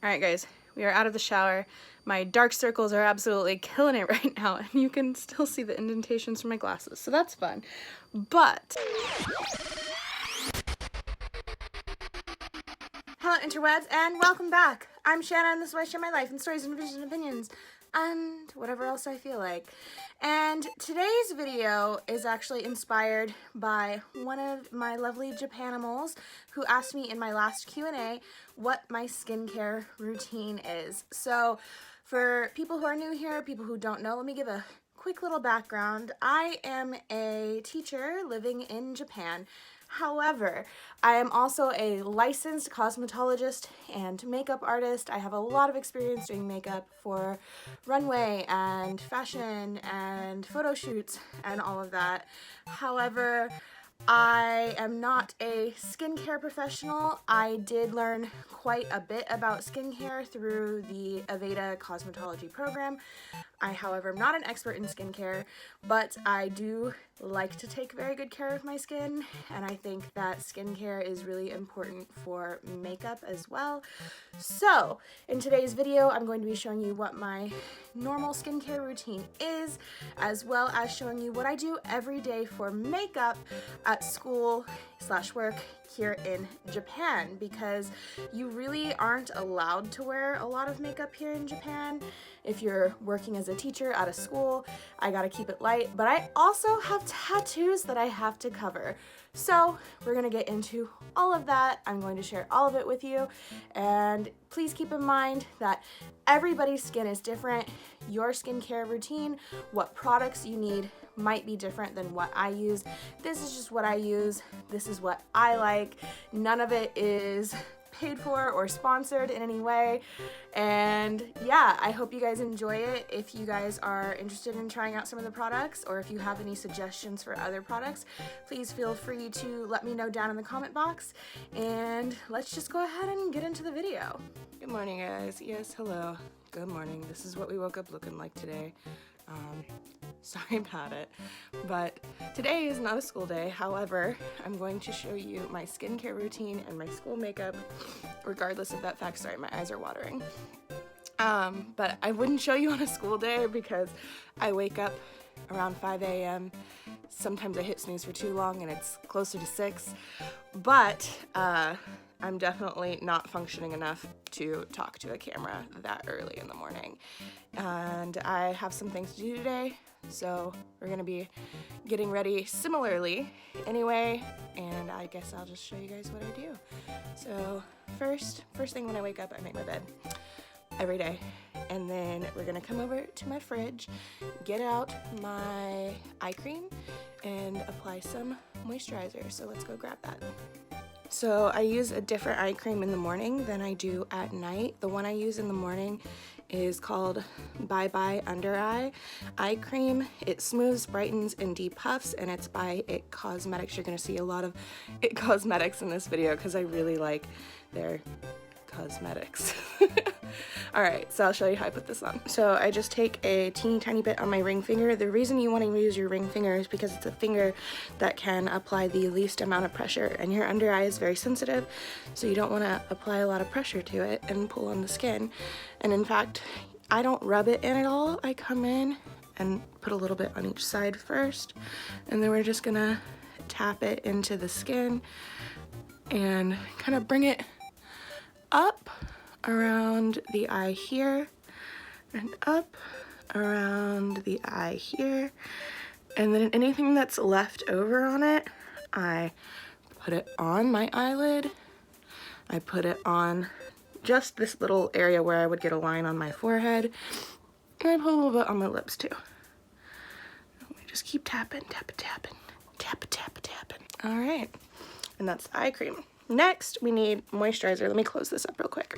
Alright guys, we are out of the shower. My dark circles are absolutely killing it right now, and you can still see the indentations from my glasses, so that's fun. But hello interwebs, and welcome back. I'm Shanna, and this is where I share my life and stories and visions and opinions, and whatever else I feel like. And today's video is actually inspired by one of my lovely Japanimals who asked me in my last Q&A what my skincare routine is. So for people who are new here, people who don't know, let me give a quick little background. I am a teacher living in Japan. However, I am also a licensed cosmetologist and makeup artist. I have a lot of experience doing makeup for runway and fashion and photo shoots and all of that. However, I am not a skincare professional. I did learn quite a bit about skincare through the Aveda cosmetology program. I, however, am not an expert in skincare, but I do like to take very good care of my skin, and I think that skincare is really important for makeup as well. So, in today's video, I'm going to be showing you what my normal skincare routine is, as well as showing you what I do every day for makeup at school/work here in Japan, because you really aren't allowed to wear a lot of makeup here in Japan. If you're working as a teacher at a school, I gotta keep it light, but I also have tattoos that I have to cover. So we're gonna get into all of that. I'm going to share all of it with you, and please keep in mind that everybody's skin is different. Your skincare routine, what products you need, might be different than what I use. This is just what I use. This is what I like. None of it is paid for or sponsored in any way, and yeah, I hope you guys enjoy it. If you guys are interested in trying out some of the products, or if you have any suggestions for other products, please feel free to let me know down in the comment box, and let's just go ahead and get into the video. Good morning guys. Yes, hello, good morning. This is what we woke up looking like today. Sorry about it, but today is not a school day. However, I'm going to show you my skincare routine and my school makeup, regardless of that fact. Sorry, my eyes are watering. But I wouldn't show you on a school day because I wake up around 5 a.m. Sometimes I hit snooze for too long and it's closer to 6, but I'm definitely not functioning enough to talk to a camera that early in the morning. And I have some things to do today, so we're gonna be getting ready similarly anyway, and I guess I'll just show you guys what I do. So first thing when I wake up, I make my bed every day, and then we're gonna come over to my fridge, get out my eye cream, and apply some moisturizer. So let's go grab that. So I use a different eye cream in the morning than I do at night. The one I use in the morning is called Bye Bye Under Eye Eye Cream. It smooths, brightens, and depuffs, and it's by It Cosmetics. You're gonna see a lot of It Cosmetics in this video because I really like their cosmetics. Alright, so I'll show you how I put this on. So I just take a teeny tiny bit on my ring finger. The reason you want to use your ring finger is because it's a finger that can apply the least amount of pressure, and your under eye is very sensitive, so you don't want to apply a lot of pressure to it and pull on the skin. And in fact, I don't rub it in at all. I come in and put a little bit on each side first, and then we're just gonna tap it into the skin and kind of bring it up around the eye here and up around the eye here, and then anything that's left over on it, I put it on my eyelid. I put it on just this little area where I would get a line on my forehead, and I put a little bit on my lips too. We just keep tapping, tapping, tapping, tapping, tapping, tapping. All right, and that's the eye cream. Next, we need moisturizer. Let me close this up real quick.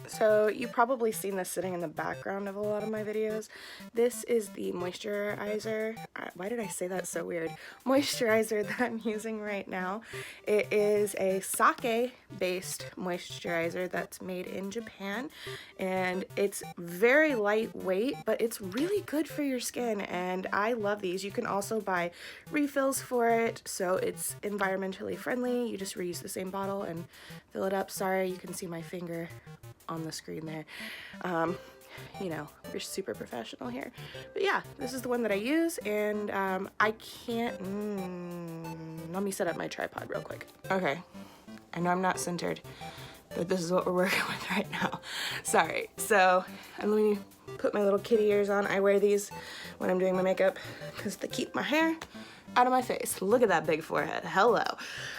So you've probably seen this sitting in the background of a lot of my videos. This is the moisturizer. Why did I say that so weird? Moisturizer that I'm using right now. It is a sake-based moisturizer that's made in Japan, and it's very lightweight, but it's really good for your skin, and I love these. You can also buy refills for it, so it's environmentally friendly. You just reuse the same bottle and fill it up. Sorry, you can see my finger on the screen there. You know, we're super professional here. But yeah, this is the one that I use, and I can't, let me set up my tripod real quick. Okay, I know I'm not centered, but this is what we're working with right now. Sorry. So let me put my little kitty ears on. I wear these when I'm doing my makeup because they keep my hair out of my face. Look at that big forehead. Hello.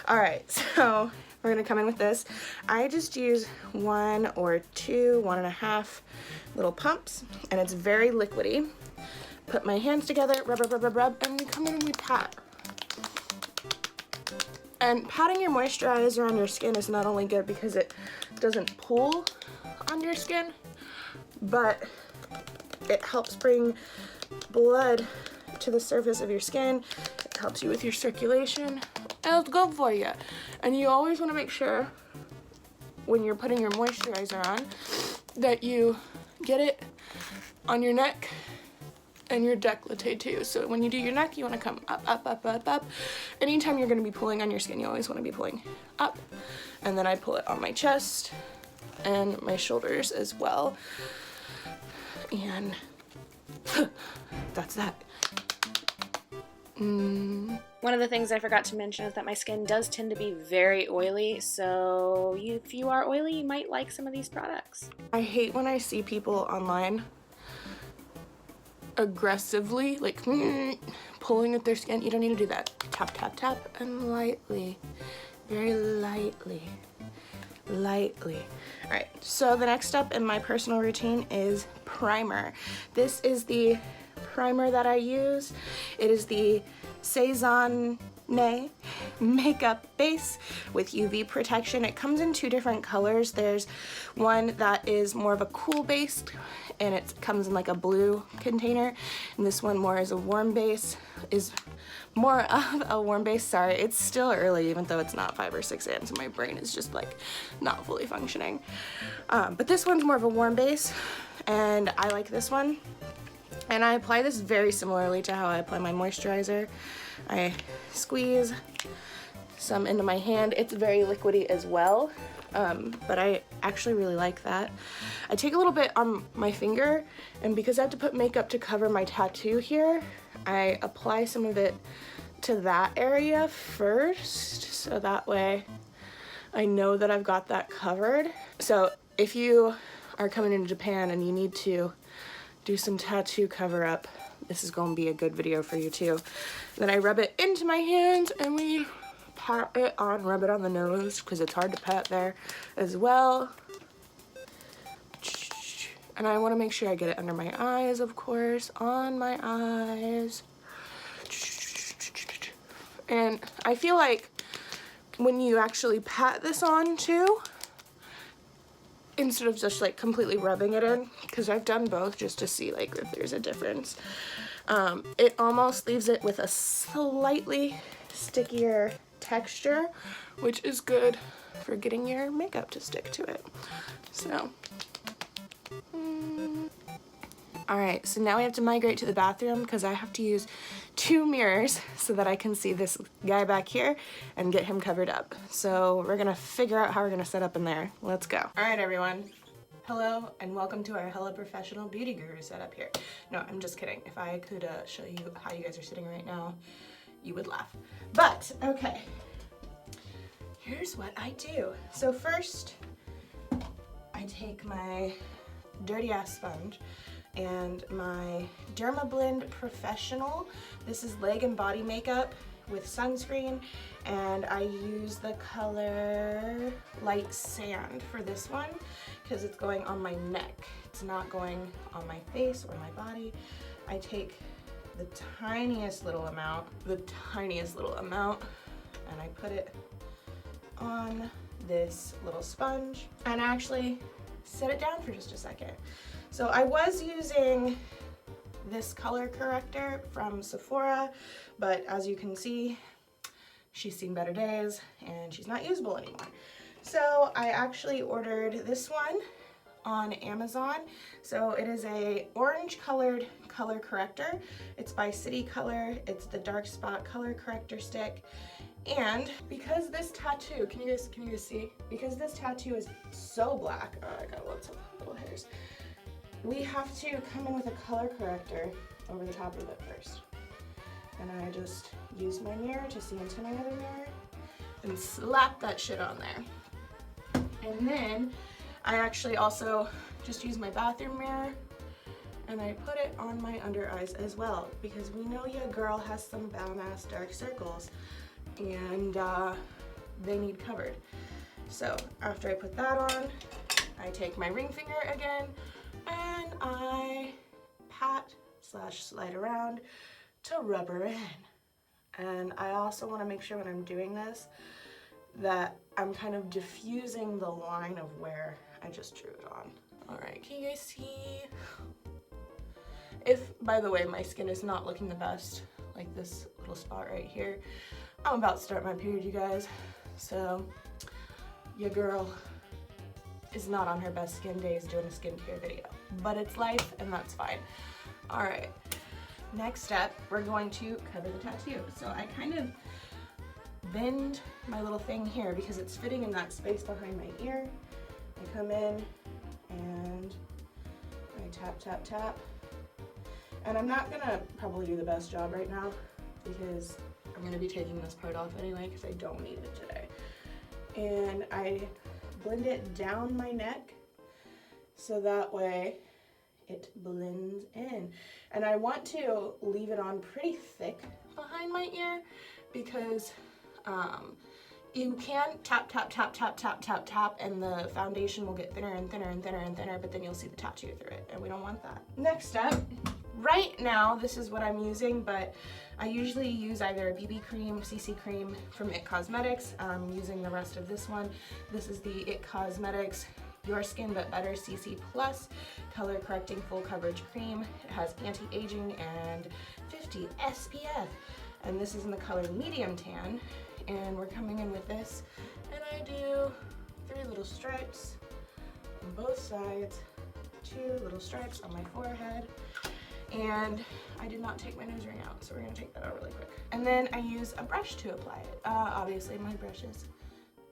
All right, so we're gonna come in with this. I just use 1 or 2, 1.5 little pumps, and it's very liquidy. Put my hands together, rub, rub, rub, rub, rub, and we come in and we pat. And patting your moisturizer on your skin is not only good because it doesn't pool on your skin, but it helps bring blood to the surface of your skin. It helps you with your circulation, and it's good for you. And you always want to make sure when you're putting your moisturizer on that you get it on your neck and your décolleté too. So when you do your neck, you want to come up, up, up, up, up. Anytime you're going to be pulling on your skin, you always want to be pulling up. And then I pull it on my chest and my shoulders as well. And that's that. One of the things I forgot to mention is that my skin does tend to be very oily, so if you are oily, you might like some of these products. I hate when I see people online aggressively, like, pulling at their skin. You don't need to do that. Tap, tap, tap, and lightly, very lightly, lightly. All right, so the next step in my personal routine is primer. This is the primer that I use. It is the Saison makeup base with UV protection. It comes in 2 different colors. There's one that is more of a cool base, and it comes in like a blue container, and this one more is a warm base, sorry, it's still early even though it's not 5 or 6 a.m. so my brain is just like not fully functioning. But this one's more of a warm base, and I like this one. And I apply this very similarly to how I apply my moisturizer. I squeeze some into my hand. It's very liquidy as well, but I actually really like that. I take a little bit on my finger, and because I have to put makeup to cover my tattoo here, I apply some of it to that area first, so that way I know that I've got that covered. So if you are coming into Japan and you need to do some tattoo cover up, this is going to be a good video for you too. Then I rub it into my hands and we pat it on, rub it on the nose because it's hard to pat there as well. And I want to make sure I get it under my eyes, of course, on my eyes. And I feel like when you actually pat this on too, instead of just like completely rubbing it in, because I've done both just to see like if there's a difference, it almost leaves it with a slightly stickier texture, which is good for getting your makeup to stick to it. So all right, so now we have to migrate to the bathroom because I have to use 2 mirrors so that I can see this guy back here and get him covered up. So we're gonna figure out how we're gonna set up in there. Let's go. All right, everyone. Hello and welcome to our Hella Professional Beauty Guru setup here. No, I'm just kidding. If I could show you how you guys are sitting right now, you would laugh. But, okay, here's what I do. So first, I take my dirty ass sponge and my Dermablend Professional. This is leg and body makeup with sunscreen, and I use the color Light Sand for this one because it's going on my neck. It's not going on my face or my body. I take the tiniest little amount, and I put it on this little sponge and actually set it down for just a second. So I was using this color corrector from Sephora, but as you can see, she's seen better days and she's not usable anymore. So I actually ordered this one on Amazon. So it is a orange colored color corrector. It's by City Color. It's the dark spot color corrector stick. And because this tattoo, can you guys see? Because this tattoo is so black, oh, I got lots of little hairs. We have to come in with a color corrector over the top of it first. And I just use my mirror to see into my other mirror and slap that shit on there. And then I actually also just use my bathroom mirror and I put it on my under eyes as well, because we know your girl has some bound-ass dark circles and they need covered. So after I put that on, I take my ring finger again and I pat / slide around to rub her in. And I also want to make sure when I'm doing this that I'm kind of diffusing the line of where I just drew it on. All right, can you guys see? If, by the way, my skin is not looking the best, like this little spot right here, I'm about to start my period, you guys. So your girl is not on her best skin days doing a skincare video, but it's life and that's fine. All right, next step, we're going to cover the tattoo. So I kind of bend my little thing here because it's fitting in that space behind my ear. I come in and I tap, tap, tap. And I'm not gonna probably do the best job right now because I'm gonna be taking this part off anyway because I don't need it today. And I blend it down my neck so that way it blends in. And I want to leave it on pretty thick behind my ear because you can tap, tap, tap, tap, tap, tap, tap, and the foundation will get thinner and thinner and thinner and thinner, but then you'll see the tattoo through it, and we don't want that. Next up, right now, this is what I'm using, but I usually use either a BB cream, CC cream from IT Cosmetics. I'm using the rest of this one. This is the IT Cosmetics Your Skin But Better CC Plus Color Correcting Full Coverage Cream. It has anti-aging and 50 SPF. And this is in the color medium tan. And we're coming in with this. And I do 3 little stripes on both sides, 2 little stripes on my forehead. And I did not take my nose ring out, so we're gonna take that out really quick. And then I use a brush to apply it. Obviously my brush is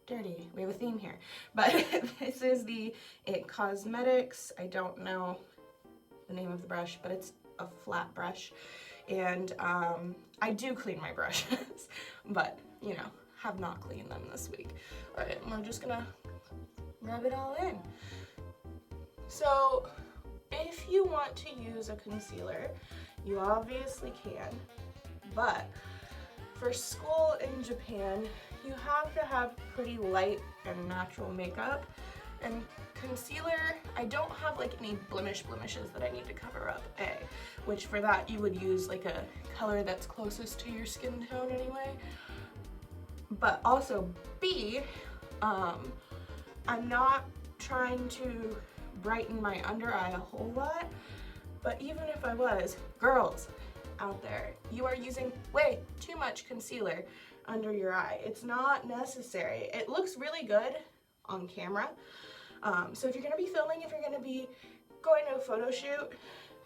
dirty. We have a theme here. But this is the IT Cosmetics. I don't know the name of the brush, but it's a flat brush. And I do clean my brushes, but you know, have not cleaned them this week. All right, and we're just gonna rub it all in. So if you want to use a concealer, you obviously can, but for school in Japan, you have to have pretty light and natural makeup. And concealer, I don't have like any blemishes that I need to cover up, A, which for that you would use like a color that's closest to your skin tone anyway. But also B, I'm not trying to brighten my under eye a whole lot, but even if I was, girls out there, you are using way too much concealer under your eye. It's not necessary. It looks really good on camera. So if you're gonna be filming, if you're gonna be going to a photo shoot,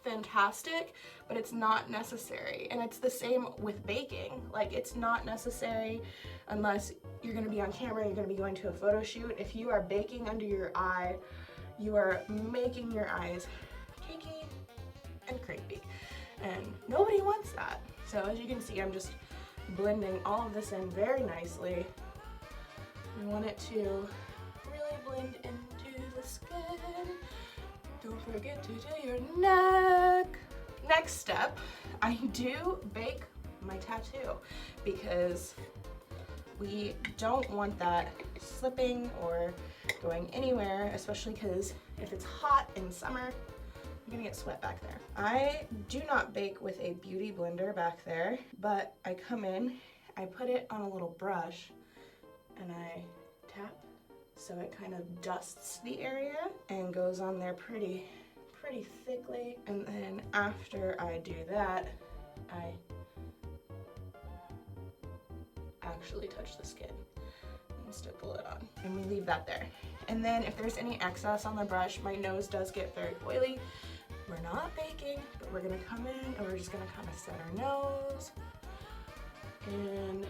fantastic, but it's not necessary. And it's the same with baking. Like, it's not necessary unless you're gonna be on camera, you're gonna be going to a photo shoot. If you are baking under your eye, you are making your eyes cakey and creepy. And nobody wants that. So as you can see, I'm just blending all of this in very nicely. We want it to really blend into the skin. Don't forget to do your neck. Next step, I do bake my tattoo because we don't want that slipping or going anywhere, especially because if it's hot in summer, you're gonna get sweat back there. I do not bake with a beauty blender back there, but I come in, I put it on a little brush, and I tap so it kind of dusts the area and goes on there pretty thickly. And then after I do that, I actually touch the skin and stipple it on, and we leave that there. And then if there's any excess on the brush, my nose does get very oily. We're not baking, but we're gonna come in and we're just gonna kind of set our nose and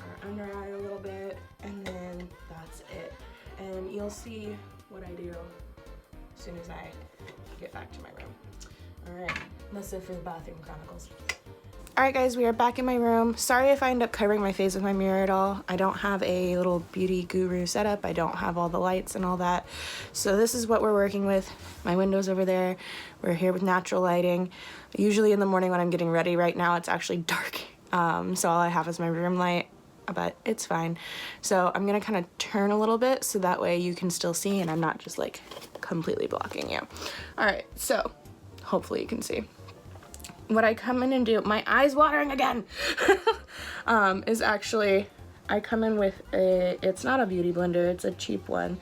our under eye a little bit, and then that's it. And you'll see what I do as soon as I get back to my room. All right, that's it for the bathroom chronicles. All right, guys, we are back in my room. Sorry if I end up covering my face with my mirror at all. I don't have a little beauty guru setup. I don't have all the lights and all that. So this is what we're working with. My window's over there. We're here with natural lighting. Usually in the morning when I'm getting ready, right now it's actually dark. So all I have is my room light, but it's fine. So I'm gonna kind of turn a little bit so that way you can still see and I'm not just like completely blocking you. All right, so hopefully you can see. What I come in and do, my eye's watering again, is actually, I come in with it's not a beauty blender, it's a cheap one,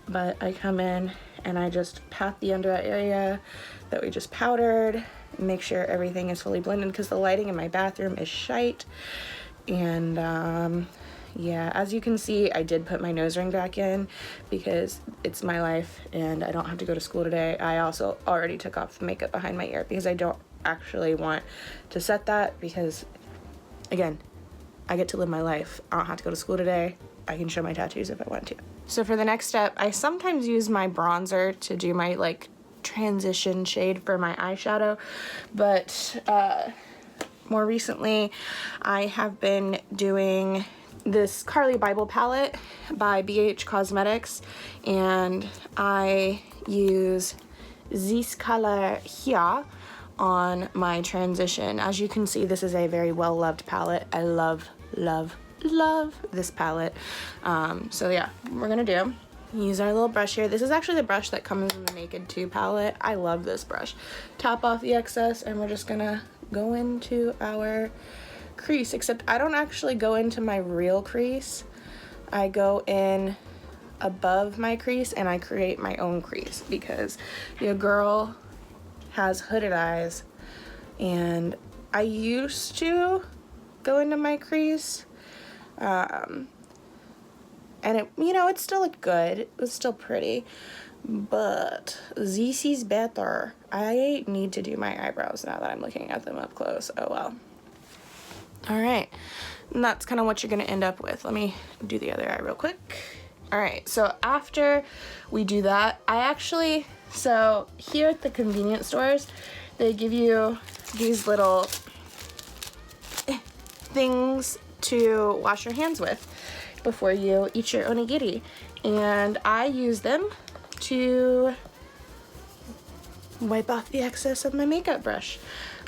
but I come in and I just pat the under eye area that we just powdered, make sure everything is fully blended because the lighting in my bathroom is shite. And yeah, as you can see, I did put my nose ring back in because it's my life and I don't have to go to school today. I also already took off the makeup behind my ear because I don't actually want to set that because, again, I get to live my life. I don't have to go to school today. I can show my tattoos if I want to. So for the next step, I sometimes use my bronzer to do my like transition shade for my eyeshadow, but more recently I have been doing this Carly Bible palette by BH Cosmetics, and I use this color here on my transition. As you can see, this is a very well-loved palette. I love this palette. So yeah, we're gonna use our little brush here. This is actually the brush that comes in the Naked 2 palette. I love this brush. Tap off the excess and we're just gonna go into our crease, except I don't actually go into my real crease. I go in above my crease and I create my own crease because your girl has hooded eyes and I used to go into my crease and it, you know, it still looked good, it was still pretty, but this is better. I need to do my eyebrows now that I'm looking at them up close. Oh well. All right, and that's kind of what you're gonna end up with. Let me do the other eye real quick. All right, so after we do that, so here at the convenience stores, they give you these little things to wash your hands with before you eat your onigiri. And I use them to wipe off the excess of my makeup brush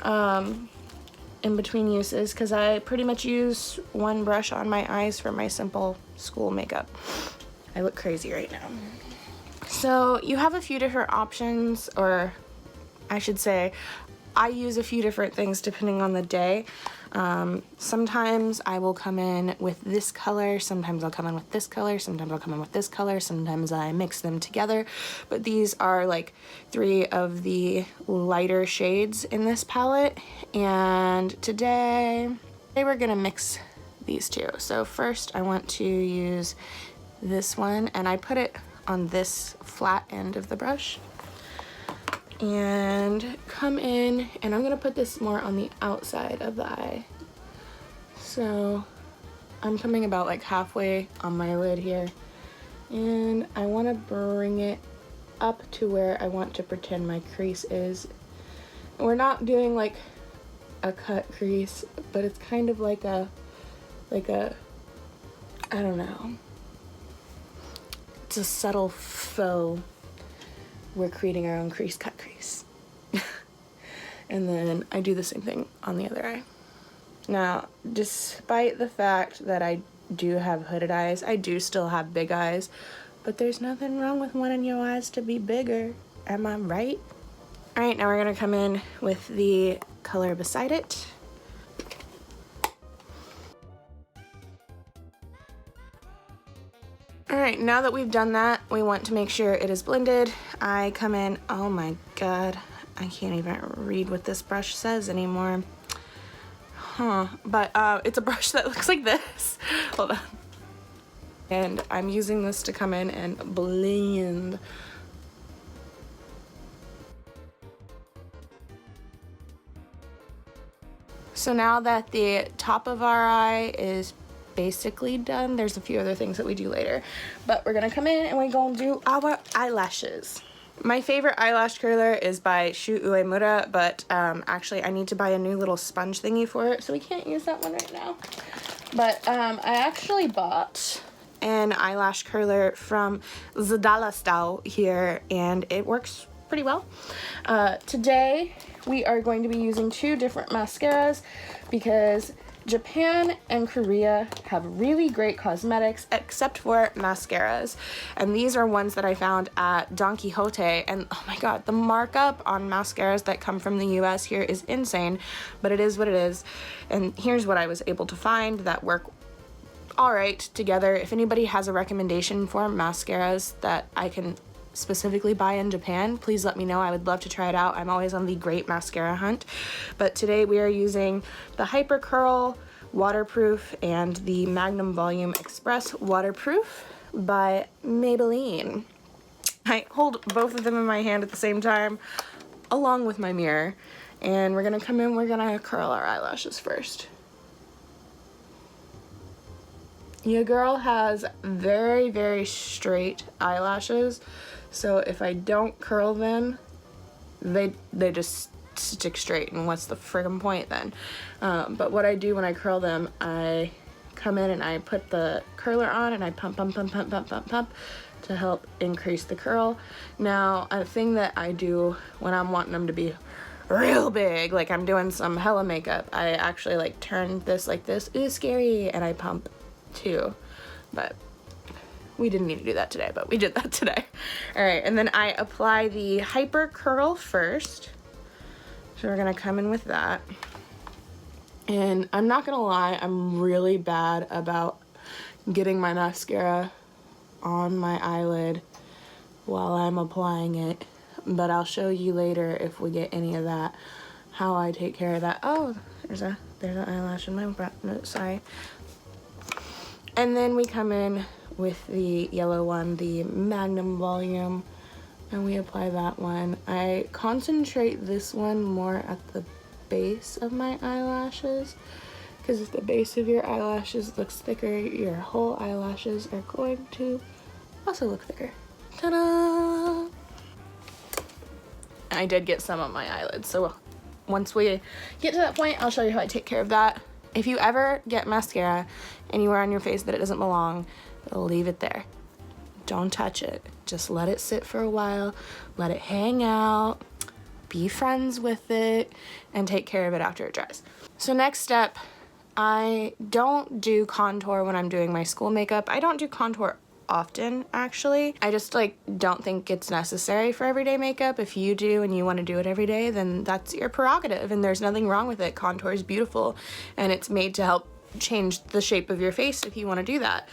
in between uses, because I pretty much use one brush on my eyes for my simple school makeup. I look crazy right now. So you have a few different options, or I should say, I use a few different things depending on the day. Sometimes I will come in with this color, sometimes I'll come in with this color, sometimes I'll come in with this color, sometimes I mix them together. But these are like 3 of the lighter shades in this palette. And today we're gonna mix these two. So first I want to use this one, and I put it on this flat end of the brush. And come in, and I'm gonna put this more on the outside of the eye. So I'm coming about like halfway on my lid here, and I want to bring it up to where I want to pretend my crease is. We're not doing like a cut crease, but it's kind of like a I don't know, it's a subtle faux. We're creating our own crease, cut crease. And then I do the same thing on the other eye. Now, despite the fact that I do have hooded eyes, I do still have big eyes, but there's nothing wrong with wanting your eyes to be bigger. Am I right? All right, now we're gonna come in with the color beside it. All right, now that we've done that, we want to make sure it is blended. I come in, oh my God, I can't even read what this brush says anymore. But it's a brush that looks like this. Hold on. And I'm using this to come in and blend. So now that the top of our eye is basically done. There's a few other things that we do later, but we're gonna come in and we're gonna do our eyelashes. My favorite eyelash curler is by Shu Uemura, but actually I need to buy a new little sponge thingy for it, so we can't use that one right now. But I actually bought an eyelash curler from Zadalastau here, and it works pretty well. Today we are going to be using two different mascaras because Japan and Korea have really great cosmetics except for mascaras, and these are ones that I found at Don Quixote, and oh my god, the markup on mascaras that come from the US here is insane, but it is what it is. And here's what I was able to find that work alright together. If anybody has a recommendation for mascaras that I can specifically buy in Japan, please let me know. I would love to try it out. I'm always on the great mascara hunt. But today we are using the Hyper Curl Waterproof and the Magnum Volume Express Waterproof by Maybelline. I hold both of them in my hand at the same time, along with my mirror. And we're gonna come in, we're gonna curl our eyelashes first. Your girl has very, very straight eyelashes, so if I don't curl them, they just stick straight, and what's the friggin' point then? But what I do when I curl them, I come in and I put the curler on and I pump to help increase the curl. Now, a thing that I do when I'm wanting them to be real big, like I'm doing some hella makeup, I actually like turn this like this, ooh scary, and I pump too, but we didn't need to do that today, but we did that today. All right, and then I apply the Hyper Curl first. So we're gonna come in with that. And I'm not gonna lie, I'm really bad about getting my mascara on my eyelid while I'm applying it, but I'll show you later if we get any of that, how I take care of that. Oh, there's an eyelash in my brow, no, sorry. And then we come in with the yellow one, the Magnum Volume, and we apply that one. I concentrate this one more at the base of my eyelashes, because if the base of your eyelashes looks thicker, your whole eyelashes are going to also look thicker. Ta-da! I did get some on my eyelids, so once we get to that point, I'll show you how I take care of that. If you ever get mascara anywhere on your face that it doesn't belong, leave it there. Don't touch it. Just let it sit for a while, let it hang out, be friends with it, and take care of it after it dries. So next step, I don't do contour when I'm doing my school makeup. I don't do contour often, actually. I just like don't think it's necessary for everyday makeup. If you do and you want to do it every day, then that's your prerogative, and there's nothing wrong with it. Contour is beautiful, and it's made to help change the shape of your face if you want to do that.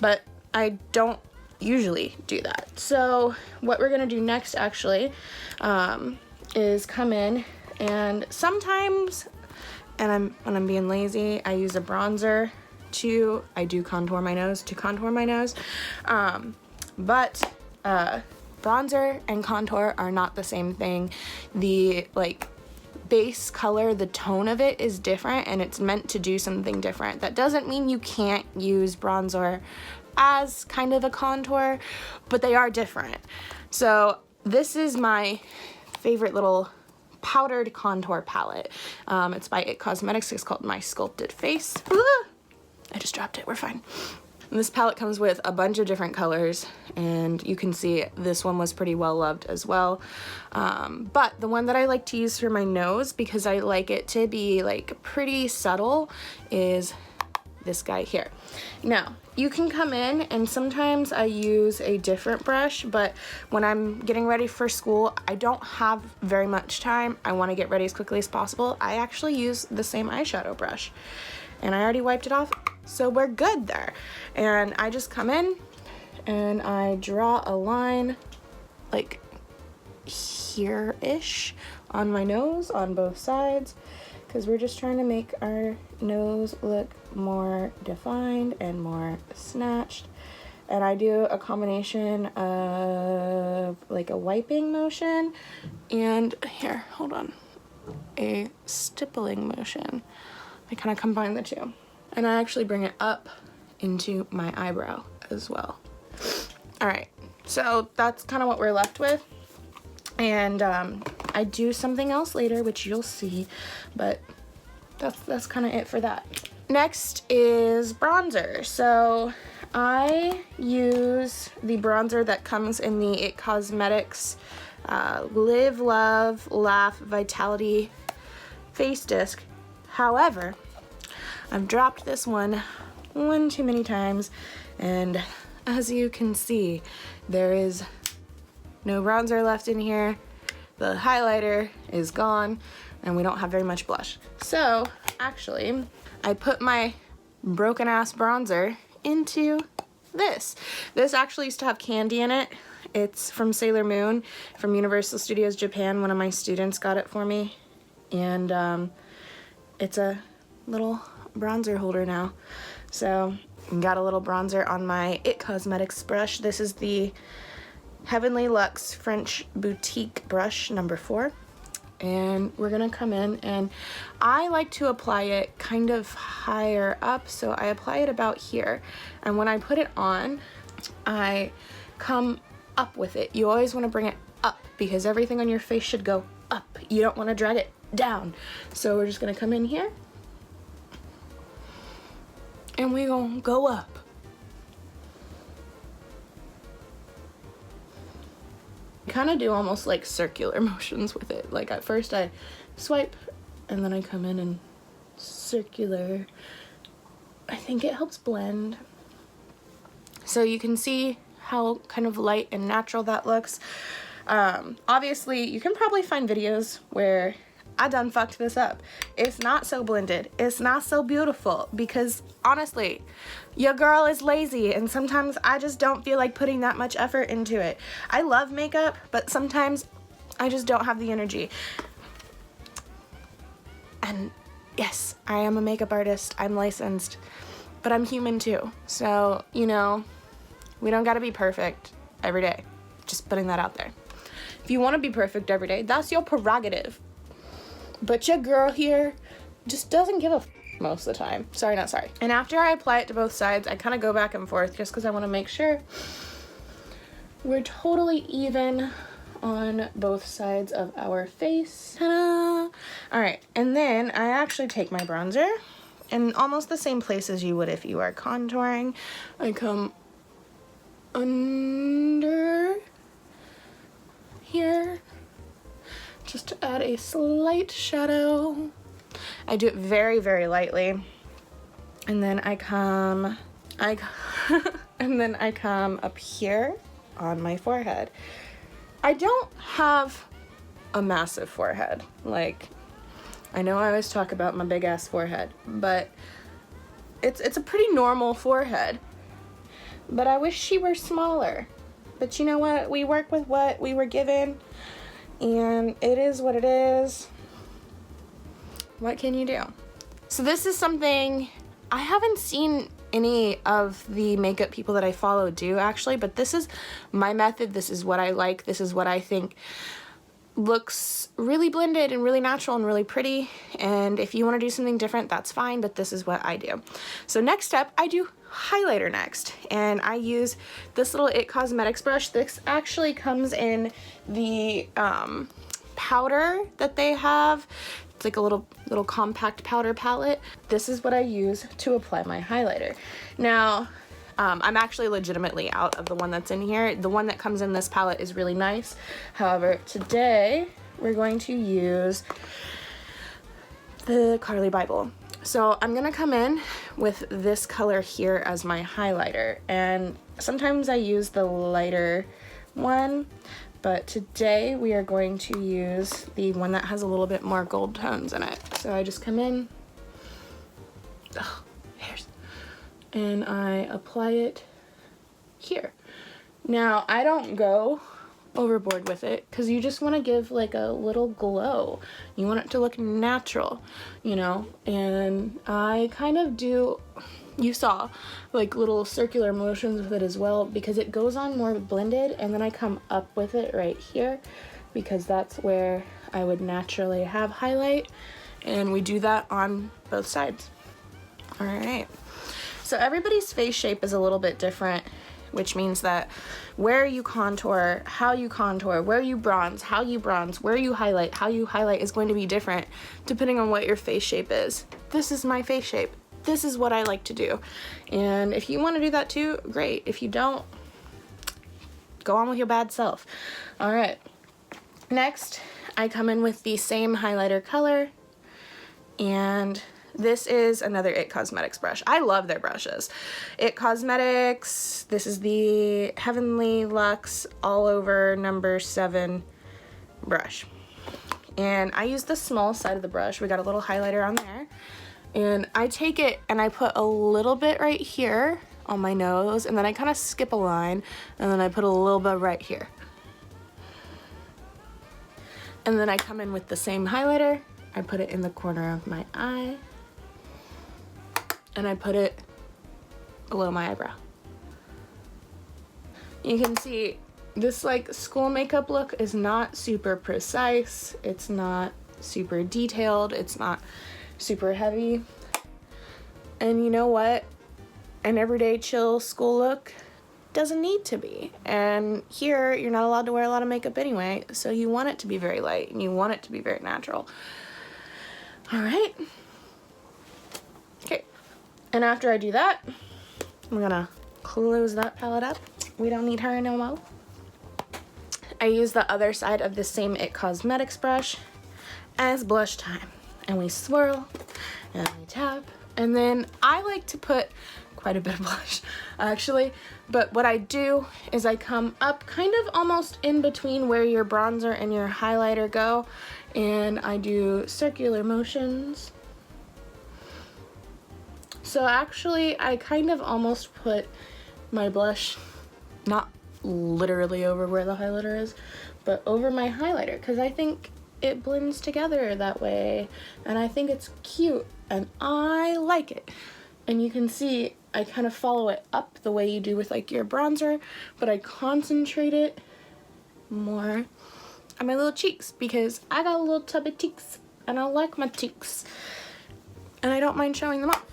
But I don't usually do that. So what we're gonna do next, actually, is come in, and sometimes, and when I'm being lazy, I use a bronzer. I do contour my nose to contour my nose, but bronzer and contour are not the same thing. The like base color, the tone of it is different, and it's meant to do something different. That doesn't mean you can't use bronzer as kind of a contour, but they are different. So this is my favorite little powdered contour palette. It's by IT Cosmetics. It's called My Sculpted Face. I just dropped it, we're fine. And this palette comes with a bunch of different colors, and you can see this one was pretty well loved as well. But the one that I like to use for my nose, because I like it to be like pretty subtle, is this guy here. Now, you can come in, and sometimes I use a different brush, but when I'm getting ready for school, I don't have very much time. I want to get ready as quickly as possible. I actually use the same eyeshadow brush, and I already wiped it off, so we're good there. And I just come in and I draw a line like here-ish on my nose on both sides, because we're just trying to make our nose look more defined and more snatched. And I do a combination of like a wiping motion and, here, hold on, a stippling motion. I kind of combine the two. And I actually bring it up into my eyebrow as well. All right, so that's kind of what we're left with. And I do something else later, which you'll see, but that's kind of it for that. Next is bronzer. So I use the bronzer that comes in the IT Cosmetics Live, Love, Laugh Vitality Face Disc. However, I've dropped this one too many times, and as you can see, there is no bronzer left in here. The highlighter is gone, and we don't have very much blush. So actually, I put my broken ass bronzer into this. This actually used to have candy in it. It's from Sailor Moon from Universal Studios Japan. One of my students got it for me, and it's a little bronzer holder now. So got a little bronzer on my IT Cosmetics brush. This is the Heavenly Luxe French Boutique brush number 4. And we're gonna come in, and I like to apply it kind of higher up, so I apply it about here. And when I put it on, I come up with it. You always wanna bring it up because everything on your face should go up. You don't wanna drag it down. So we're just gonna come in here, and we're gonna go up. Kind of do almost like circular motions with it. Like at first I swipe, and then I come in and circular. I think it helps blend. So you can see how kind of light and natural that looks. Obviously, you can probably find videos where I done fucked this up. It's not so blended. It's not so beautiful because honestly, your girl is lazy, and sometimes I just don't feel like putting that much effort into it. I love makeup, but sometimes I just don't have the energy. And yes, I am a makeup artist. I'm licensed, but I'm human too. So, you know, we don't gotta be perfect every day. Just putting that out there. If you wanna be perfect every day, that's your prerogative. But your girl here just doesn't give a f most of the time. Sorry, not sorry. And after I apply it to both sides, I kind of go back and forth just because I want to make sure we're totally even on both sides of our face. Ta-da! All right, and then I actually take my bronzer in almost the same place as you would if you are contouring. I come under here just to add a slight shadow. I do it very, very lightly. And then I come up here on my forehead. I don't have a massive forehead. Like, I know I always talk about my big ass forehead, but it's a pretty normal forehead. But I wish she were smaller. But you know what? We work with what we were given, and it is what it is. What can you do? So this is something I haven't seen any of the makeup people that I follow do actually, but this is my method. This is what I like. This is what I think looks really blended and really natural and really pretty. And if you want to do something different, that's fine, but this is what I do. So next up, I do highlighter next, and I use this little IT Cosmetics brush. This actually comes in the powder that they have. It's like a little compact powder palette. This is what I use to apply my highlighter. Now, I'm actually legitimately out of the one that's in here. The one that comes in this palette is really nice. However, today we're going to use the Carly Bible. So I'm gonna come in with this color here as my highlighter, and sometimes I use the lighter one, but today we are going to use the one that has a little bit more gold tones in it. So I just come in, hairs, and I apply it here. Now, I don't go overboard with it because you just want to give like a little glow. You want it to look natural, you know, and I kind of do, you saw, like little circular motions with it as well because it goes on more blended, and then I come up with it right here because that's where I would naturally have highlight, and we do that on both sides. All right, So everybody's face shape is a little bit different, which means that where you contour, how you contour, where you bronze, how you bronze, where you highlight, how you highlight is going to be different depending on what your face shape is. This is my face shape. This is what I like to do. And if you want to do that too, great. If you don't, go on with your bad self. All right. Next, I come in with the same highlighter color, and this is another IT Cosmetics brush. I love their brushes. IT Cosmetics, this is the Heavenly Luxe All Over number 7 brush. And I use the small side of the brush. We got a little highlighter on there. And I take it and I put a little bit right here on my nose, and then I kind of skip a line, and then I put a little bit right here. And then I come in with the same highlighter. I put it in the corner of my eye, and I put it below my eyebrow. You can see this like school makeup look is not super precise. It's not super detailed. It's not super heavy. And you know what? An everyday chill school look doesn't need to be. And here, you're not allowed to wear a lot of makeup anyway, so you want it to be very light and you want it to be very natural. All right. Okay. And after I do that, I'm gonna close that palette up. We don't need her no more. I use the other side of the same IT Cosmetics brush as blush time. And we swirl and we tap. And then I like to put quite a bit of blush actually, but what I do is I come up kind of almost in between where your bronzer and your highlighter go, and I do circular motions. So actually I kind of almost put my blush not literally over where the highlighter is, but over my highlighter, because I think it blends together that way and I think it's cute and I like it. And you can see I kind of follow it up the way you do with like your bronzer, but I concentrate it more on my little cheeks because I got little tubby cheeks and I like my cheeks and I don't mind showing them off.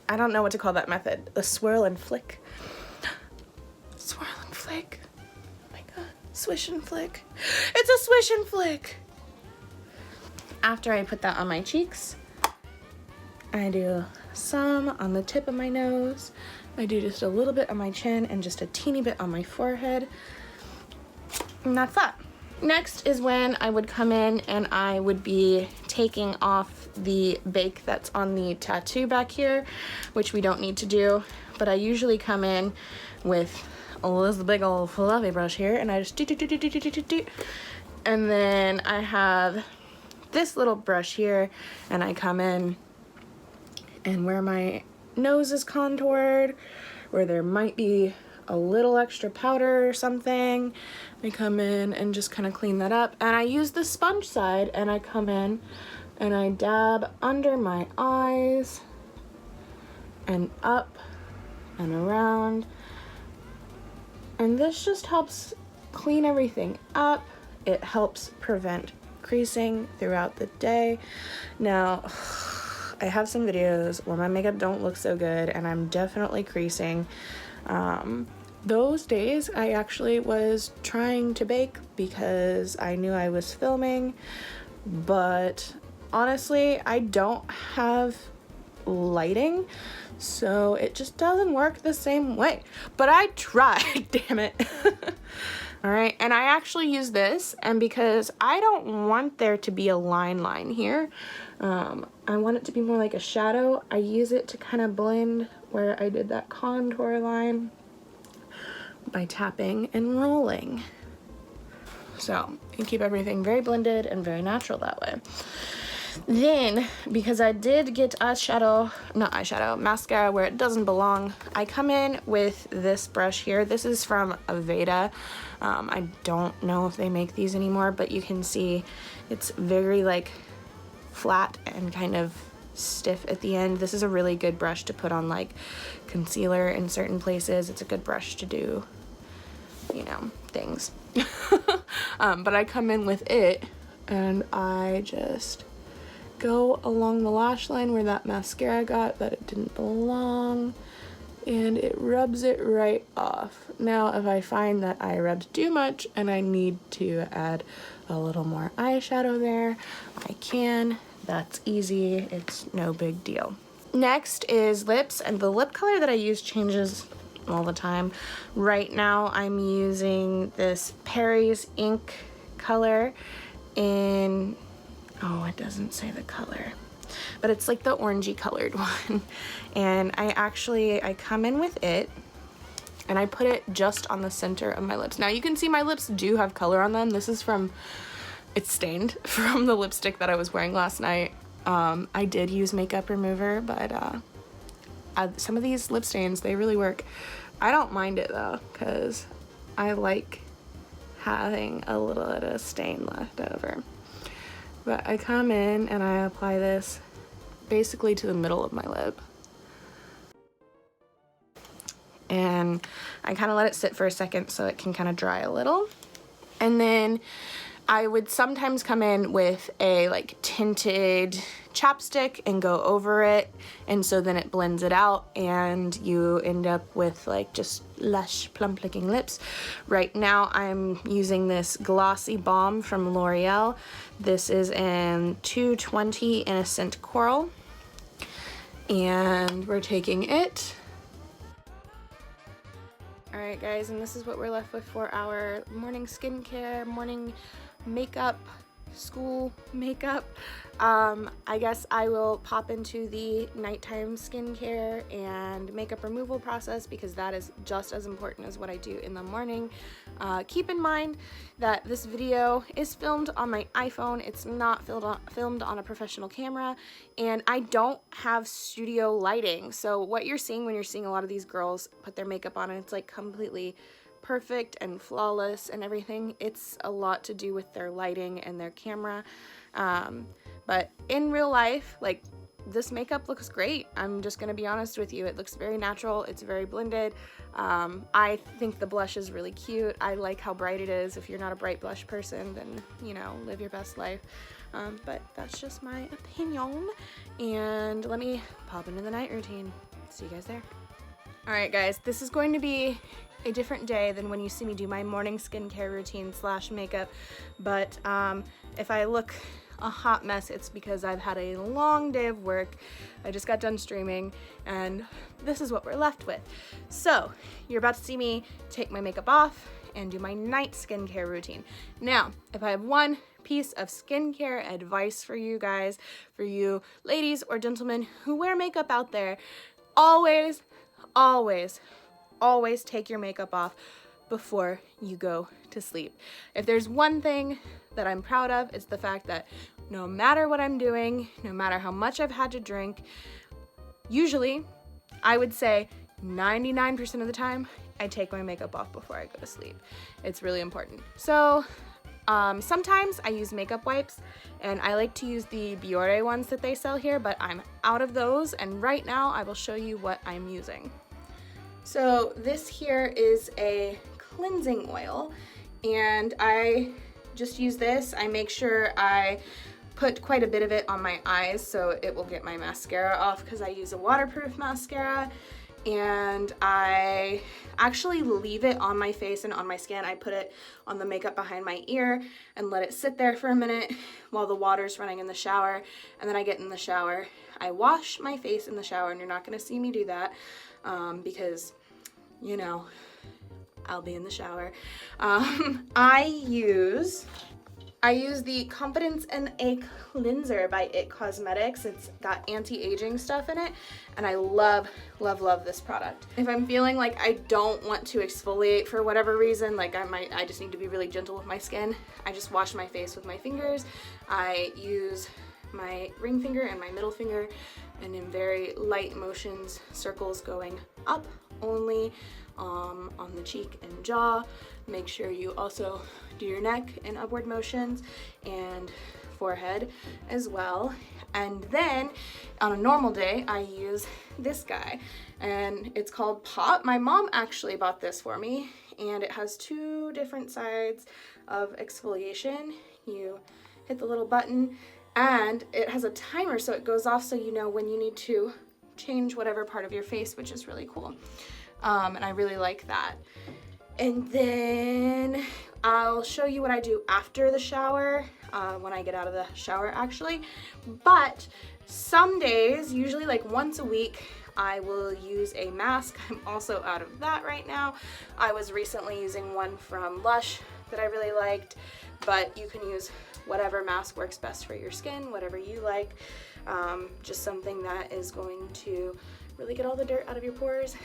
I don't know what to call that method. The swirl and flick. Swirl and flick. Oh my god. Swish and flick. It's a swish and flick. After I put that on my cheeks, I do some on the tip of my nose. I do just a little bit on my chin and just a teeny bit on my forehead. And that's that. Next is when I would come in and I would be taking off the bake that's on the tattoo back here, which we don't need to do, but I usually come in with this big old fluffy brush here and I just do. And then I have this little brush here and I come in and where my nose is contoured, where there might be a little extra powder or something, I come in and just kind of clean that up. And I use the sponge side and I come in and I dab under my eyes and up and around. And this just helps clean everything up. It helps prevent creasing throughout the day. Now, I have some videos where my makeup don't look so good and I'm definitely creasing. Those days I actually was trying to bake because I knew I was filming, but honestly I don't have lighting, so it just doesn't work the same way. But I tried, damn it. Alright, and I actually use this, and because I don't want there to be a line here, I want it to be more like a shadow, I use it to kind of blend where I did that contour line by tapping and rolling. So, you keep everything very blended and very natural that way. Then, because I did get mascara where it doesn't belong, I come in with this brush here. This is from Aveda. I don't know if they make these anymore, but you can see it's very like flat and kind of stiff at the end. This is a really good brush to put on like concealer in certain places. It's a good brush to do, you know, things. But I come in with it and I just go along the lash line where that mascara got, but it didn't belong, and it rubs it right off. Now if I find that I rubbed too much and I need to add a little more eyeshadow there, I can. That's easy, it's no big deal. Next is lips, and the lip color that I use changes all the time. Right now I'm using this Perry's Ink color in, oh, it doesn't say the color, but it's like the orangey colored one. And I come in with it and I put it just on the center of my lips. Now you can see my lips do have color on them. This is from, it's stained from the lipstick that I was wearing last night. I did use makeup remover, but some of these lip stains, they really work. I don't mind it though, because I like having a little bit of stain left over. But I come in and I apply this basically to the middle of my lip. And I kind of let it sit for a second so it can kind of dry a little. And then I would sometimes come in with a like tinted chapstick and go over it, and so then it blends it out and you end up with like just lush plump looking lips. Right now I'm using this glossy balm from L'Oreal. This is in 220 Innocent Coral, and we're taking it. Alright guys, and this is what we're left with for our morning skincare, morning makeup, school makeup. I guess I will pop into the nighttime skincare and makeup removal process because that is just as important as what I do in the morning. Keep in mind that this video is filmed on my iPhone. It's not filmed on a professional camera, and I don't have studio lighting. So what you're seeing when you're seeing a lot of these girls put their makeup on and it's like completely perfect and flawless and everything, it's a lot to do with their lighting and their camera. But in real life, like, this makeup looks great. I'm just gonna be honest with you. It looks very natural. It's very blended. I think the blush is really cute. I like how bright it is. If you're not a bright blush person, then, you know, live your best life. But that's just my opinion. And let me pop into the night routine. See you guys there. All right, guys, this is going to be a different day than when you see me do my morning skincare routine / makeup. But if I look a hot mess, it's because I've had a long day of work. I just got done streaming, and this is what we're left with. So you're about to see me take my makeup off and do my night skincare routine. Now, if I have one piece of skincare advice for you guys, for you ladies or gentlemen who wear makeup out there, always, always, always take your makeup off before you go to sleep. If there's one thing that I'm proud of, it's the fact that no matter what I'm doing, no matter how much I've had to drink, usually, I would say 99% of the time, I take my makeup off before I go to sleep. It's really important. So sometimes I use makeup wipes, and I like to use the Biore ones that they sell here, but I'm out of those, and right now I will show you what I'm using. So this here is a cleansing oil, and I just use this. I make sure I put quite a bit of it on my eyes so it will get my mascara off, because I use a waterproof mascara, and I actually leave it on my face and on my skin. I put it on the makeup behind my ear and let it sit there for a minute while the water's running in the shower, and then I get in the shower. I wash my face in the shower, and you're not going to see me do that because, you know, I'll be in the shower. I use the Confidence in a Cleanser by IT Cosmetics. It's got anti-aging stuff in it, and I love, love, love this product. If I'm feeling like I don't want to exfoliate for whatever reason, like I just need to be really gentle with my skin, I just wash my face with my fingers. I use my ring finger and my middle finger, and in very light motions, circles going up only, on the cheek and jaw. Make sure you also do your neck in upward motions and forehead as well. And then on a normal day, I use this guy, and it's called Pop. My mom actually bought this for me, and it has 2 different sides of exfoliation. You hit the little button And it has a timer, so it goes off so you know when you need to change whatever part of your face, which is really cool. And I really like that. And then I'll show you what I do after the shower, when I get out of the shower actually. But some days, usually like once a week, I will use a mask. I'm also out of that right now. I was recently using one from Lush that I really liked, but you can use whatever mask works best for your skin, whatever you like. Just something that is going to really get all the dirt out of your pores.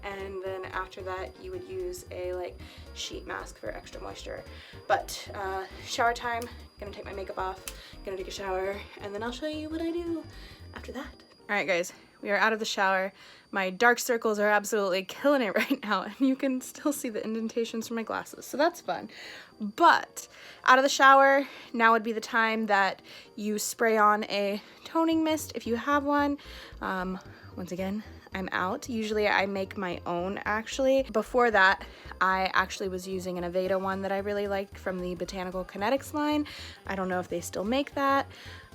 And then after that, you would use a like sheet mask for extra moisture. But shower time, gonna take my makeup off, gonna take a shower, and then I'll show you what I do after that. All right, guys, we are out of the shower. My dark circles are absolutely killing it right now, and you can still see the indentations from my glasses, so that's fun. But out of the shower, now would be the time that you spray on a toning mist if you have one. Once again, I'm out. Usually I make my own actually. Before that, I actually was using an Aveda one that I really liked from the Botanical Kinetics line. I don't know if they still make that.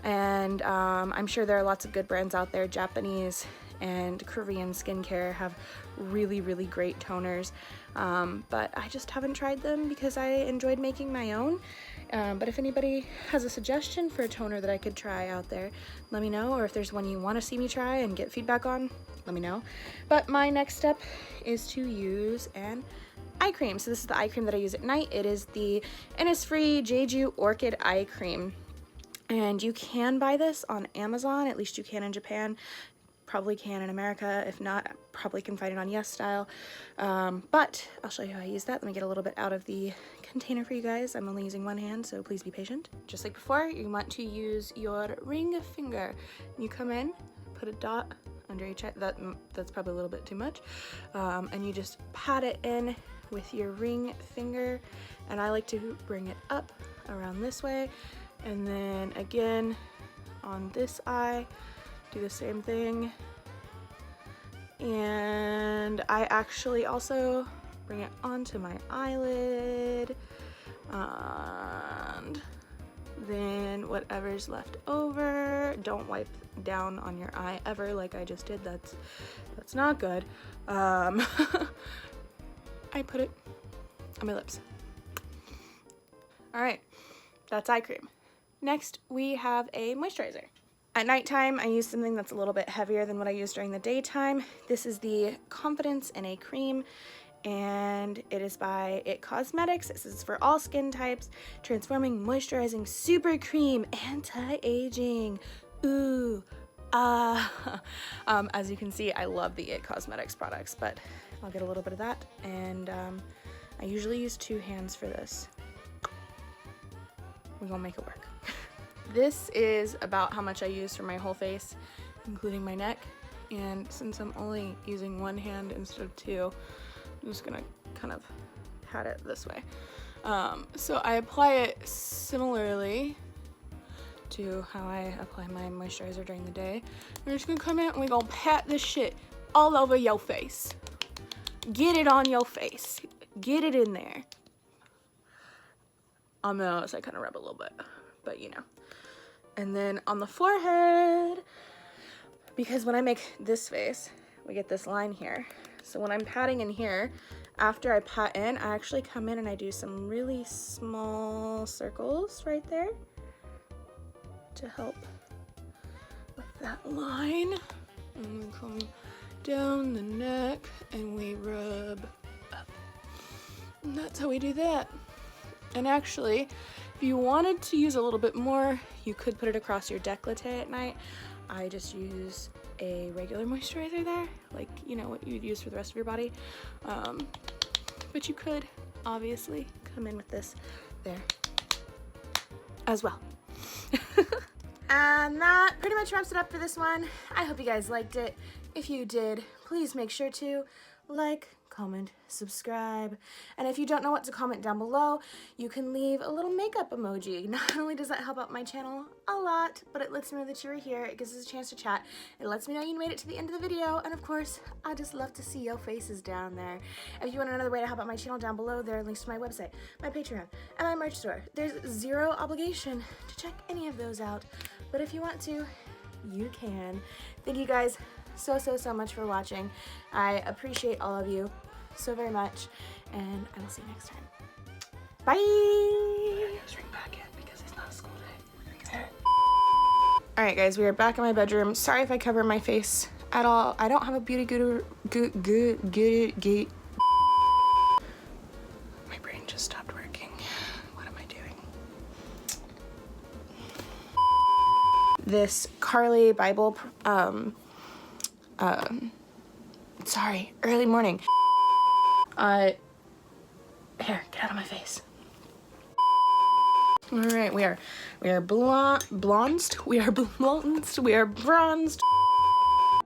And I'm sure there are lots of good brands out there. Japanese and Korean skincare have really, really great toners. But I just haven't tried them because I enjoyed making my own. But if anybody has a suggestion for a toner that I could try out there, let me know. Or if there's one you want to see me try and get feedback on, let me know. But my next step is to use an eye cream. So this is the eye cream that I use at night. It is the Innisfree Jeju Orchid Eye Cream. And you can buy this on Amazon, at least you can in Japan. Probably can in America. If not, probably can find it on YesStyle. But I'll show you how I use that. Let me get a little bit out of the container for you guys. I'm only using one hand, so please be patient. Just like before, you want to use your ring finger. You come in, put a dot under each eye. That's probably a little bit too much. And you just pat it in with your ring finger. And I like to bring it up around this way. And then again, on this eye, do the same thing. And I actually also bring it onto my eyelid. And then whatever's left over, don't wipe down on your eye ever like I just did. That's not good. I put it on my lips. All right, that's eye cream. Next, we have a moisturizer. At nighttime, I use something that's a little bit heavier than what I use during the daytime. This is the Confidence in a Cream, and it is by IT Cosmetics. This is for all skin types, transforming, moisturizing, super cream, anti-aging. Ooh, as you can see, I love the IT Cosmetics products, but I'll get a little bit of that, and I usually use 2 hands for this. We're gonna make it work. This is about how much I use for my whole face, including my neck. And since I'm only using 1 hand instead of 2, I'm just gonna kind of pat it this way. So I apply it similarly to how I apply my moisturizer during the day. We're just gonna come in and we're gonna pat this shit all over your face. Get it on your face. Get it in there. On the nose, I kind of rub a little bit, but you know. And then on the forehead, because when I make this face, we get this line here. So when I'm patting in here, after I pat in, I actually come in and I do some really small circles right there to help with that line. And we come down the neck and we rub up. And that's how we do that. And actually, if you wanted to use a little bit more, you could put it across your décolleté at night. I just use a regular moisturizer there, like, you know, what you'd use for the rest of your body. But you could obviously come in with this there as well. And that pretty much wraps it up for this one. I hope you guys liked it. If you did, please make sure to like, comment, subscribe, and if you don't know what to comment down below, you can leave a little makeup emoji. Not only does that help out my channel a lot, but it lets me know that you were here. It gives us a chance to chat. It lets me know you made it to the end of the video, and of course, I just love to see your faces down there. If you want another way to help out my channel down below, there are links to my website, my Patreon, and my merch store. There's zero obligation to check any of those out, But if you want to, you can. Thank you guys so much for watching. I appreciate all of you so very much, and I will see you next time. Bye! Ring back in because it's not a school day. Alright guys, we are back in my bedroom. Sorry if I cover my face at all. I don't have a beauty good. My brain just stopped working. What am I doing? This Carly Bible, sorry, early morning. Here, get out of my face. All right, we are blonded, we are bronzed.